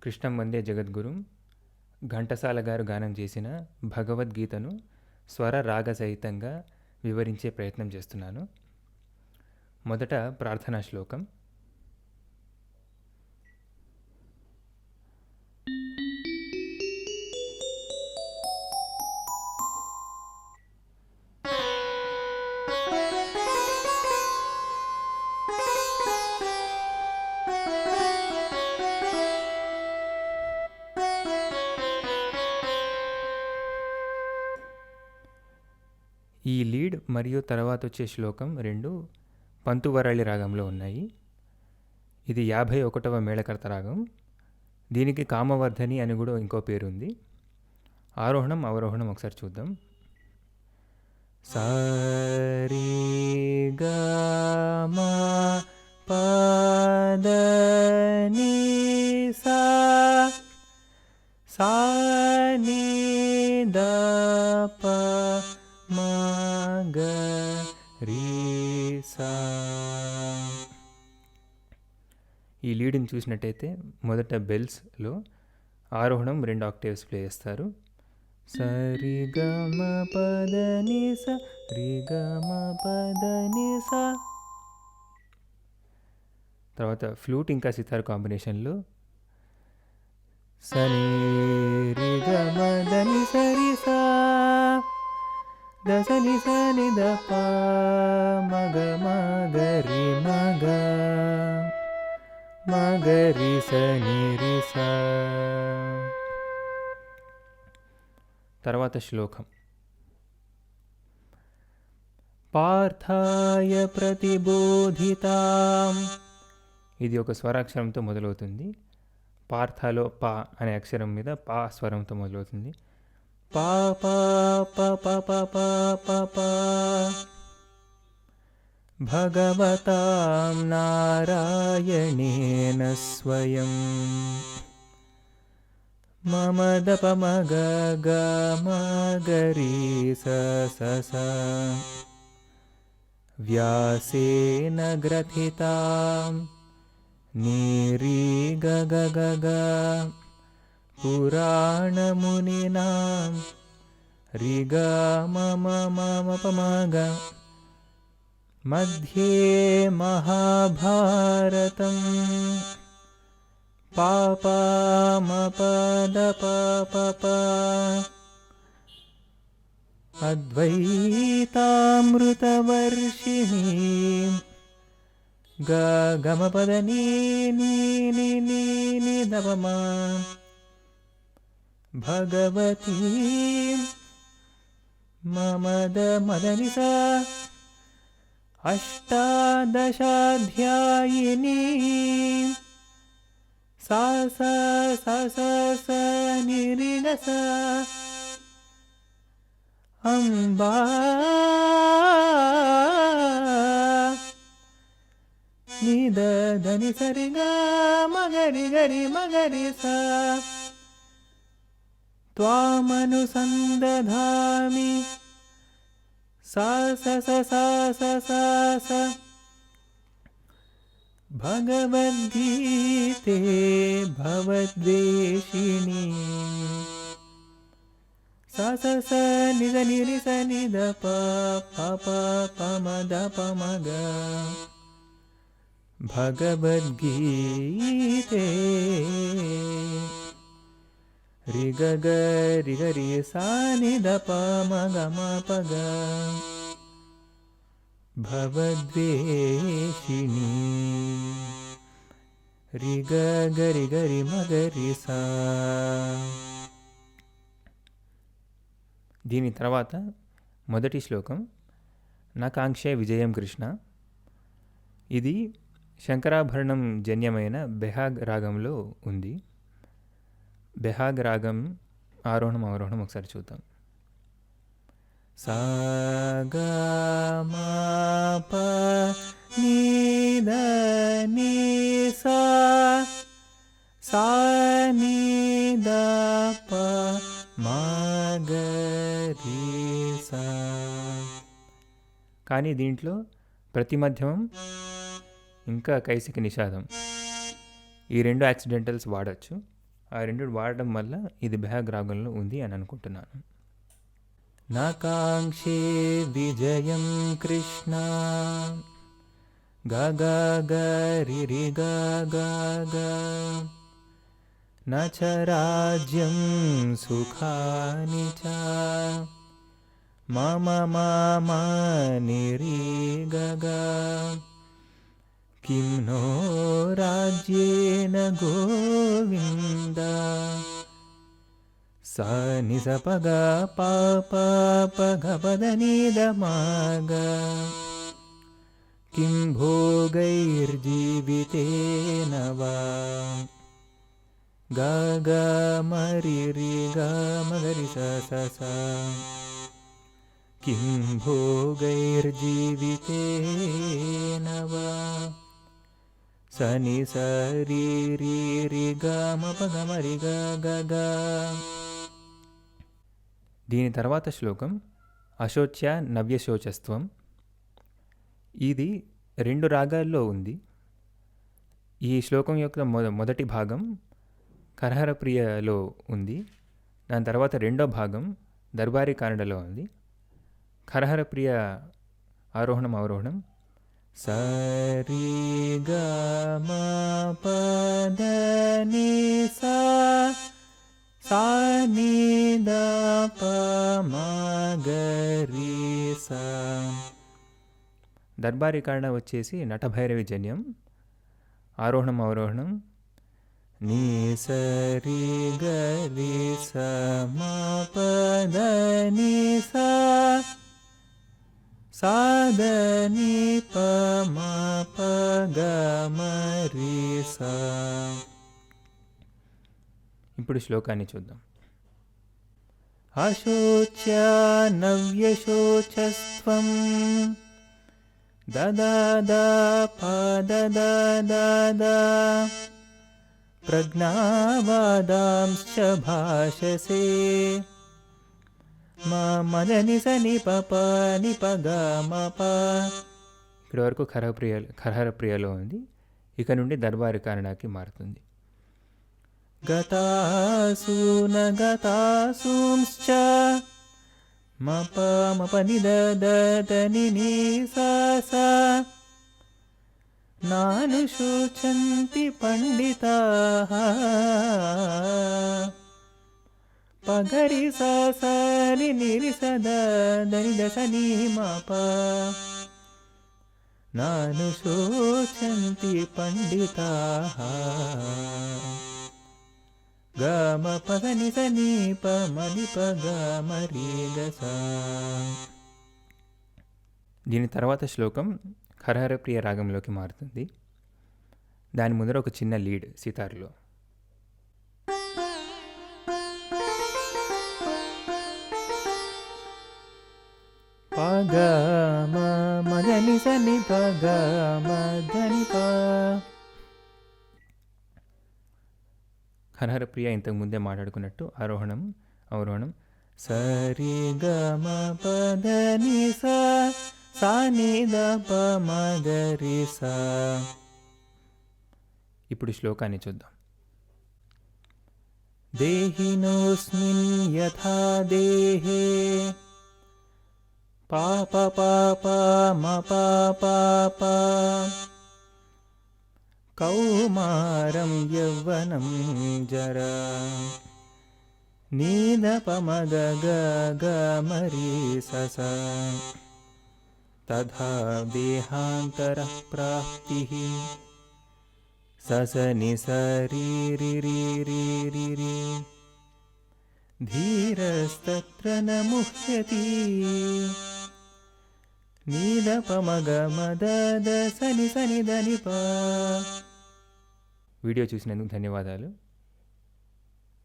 కృష్ణం వందే జగద్గురుం ఘంటసాల గారు గానం చేసిన భగవద్గీతను స్వర రాగ సహితంగా వివరించే ప్రయత్నం చేస్తున్నాను. మొదట ప్రార్థనా శ్లోకం. ఈ లీడ్ మరియు తర్వాత వచ్చే శ్లోకం రెండు పంతువరళి రాగంలో ఉన్నాయి. ఇది 51వ మేళకర్త రాగం. దీనికి కామవర్ధని అని కూడా ఇంకో పేరు ఉంది. ఆరోహణం అవరోహణం ఒకసారి చూద్దాం. సారీ గమ పదని సా సా ని ద ప మ గ రి సా. ఈ లీడ్ని చూసినట్టయితే మొదట బెల్స్లో ఆరోహణం 2 ఆక్టేవ్స్ ప్లే చేస్తారు. సరి గమ పదని స రి గమ పదని స. తర్వాత ఫ్లూట్ ఇంకా సితార్ కాంబినేషన్లో సని రి గమ దని సరి సా దసని సని ద ప మగ మగరి మగ మగరి సని రి సా. తర్వాత శ్లోకం. పార్థాయ ప్రతిబోధితాం. ఇది ఒక స్వరాక్షరంతో మొదలవుతుంది. పార్థలో పా అనే అక్షరం మీద పా స్వరంతో మొదలవుతుంది. పా పా ప ప ప ప ప ప. భగవతాం నారాయణేన స్వయం మమ దప మగ గ మగరి స స స. వ్యాసేన గ్రథితాం నీరీ గ గ గ గ. పురాణమునినాం రి గ మ మ మ మ ప మ గ. మధ్యే మహాభారతం పా ప మ ప ద ప ప ప. అద్వైతామృతవర్షిణీ గ గమ పద నీ నీ నీ నీ నీ ద ప మ. భగవతీ మమ ద మద ని స. అష్టాదశాధ్యాయినీ సా సా సా సా సా ని రి గ స. అంబా ని ద ద ని స రి గ మగరి గరి మగరి స. త్వామనుసందధామి సా స స సా స సా స. భగవద్గీతే భవద్వేషిణీ సా స స ని ద ని రి స ని ద ప ప ప ప మ ద ప మ గ. భగవద్గీతే రి గ గ రి గ రి సా ని ద ప మ గ మ ప గ. భవద్వేషిణీ రి గ గ రి గ రి మ గ రి సా. దీని తర్వాత మొదటి శ్లోకం నాకాంక్షే విజయం కృష్ణ. ఇది శంకరాభరణం జన్యమైన బెహాగ్ రాగంలో ఉంది. బెహాగ్ రాగం ఆరోహణం అవరోహణం ఒకసారి చూద్దాం. సా గ మ ప ని ద ని సా సా ని ద ప మ గ రి సా. కానీ దీంట్లో ప్రతి మధ్యమం ఇంకా కైసిక నిషాదం ఈ రెండు యాక్సిడెంటల్స్ వాడచ్చు. ఆ రెండు వాడడం వల్ల ఇది బెహగ్ రాగంలో ఉంది అని అనుకుంటున్నాను. నాకాంక్షే విజయం కృష్ణ గా గా గా రి రి గా గా గా న చ రాజ్యం సుఖాని చ మమ మమ ని రి గా గా కిం నో రాజ్యేన గోవింద స ని స ప గ ప ప ప గ ప ద ని ద మ గ కిం భోగైర్జీవితేన వా గ గ మ రి రి గ మ గ రి స స స కిం భోగైర్జీవితేన వా స ని స రి రి రి గ మ ప గ మ రి గ గ గ. దీని తర్వాత శ్లోకం అశోచ్య నవ్యశోచస్త్వం. ఇది 2 రాగాల్లో ఉంది. ఈ శ్లోకం యొక్క మొదటి భాగం కరహర ప్రియలో ఉంది. దాని తర్వాత రెండో భాగం దర్బారీ కానడలో ఉంది. కరహర ప్రియ ఆరోహణం అవరోహణం సరి గ మ ప ద ని సా సా ని ద ప మ గ రి సా. దర్బారీ కారణ వచ్చేసి నటభైరవి జన్యం. ఆరోహణం అవరోహణం ని స రి గ రి స మ ప ద ని సా సా ద ని ప మ ప గ మ రి సా. ఇప్పుడు శ్లోకాన్ని చూద్దాం. అశోచ్య నవ్యశోచస్త్వం ద ద ద ప ద ద ద ద ప్రజ్ఞావాదాంశ్చ భాషసే మ మద ని స ని ప ప ని ప గ మ ప. ఇక్కడి వరకు కరహర ప్రియలో ఉంది. ఇక నుండి దర్బారీ కారణాకి మారుతుంది. గతాసు న గతాసూంశ్చ మ ప ని ద ద ద ని ని సా సా నానుశోచంతి పండితాః ప గ రి స స ని ని రి స ద ద ని ద స ని మ ప నానుశోచంతి పండితాః గ మ ప ద ని స ని ప మ ని ప గ మ రి గ సా. దీని తర్వాత శ్లోకం హరహర ప్రియ రాగంలోకి మారుతుంది. దాని ముందర ఒక చిన్న లీడ్ సితార్లో. ప గ మ మ ద ని స ని ప గ మ ద ని ప. హరహర ప్రియ ఇంతకు ముందే మాట్లాడుకున్నట్టు ఆరోహణం అవరోహణం సరి గ మ ప ద ని స సా ని ద ప మ గ రి సా. ఇప్పుడు శ్లోకాన్ని చూద్దాం. దేహినోస్మిన్ యథా దేహే పాప పాప మ పాప పా కౌమారం యవ్వనం జరా నీద ప మ గ గ గ మ రి స స తథా దేహాంతరః ప్రాప్తిః స స ని స రి రి రి రి రి రి ధీరస్తత్ర న ముహ్యతి నీద ప మ గ మ ద ద స ని ద ని ప. వీడియో చూసినందుకు ధన్యవాదాలు.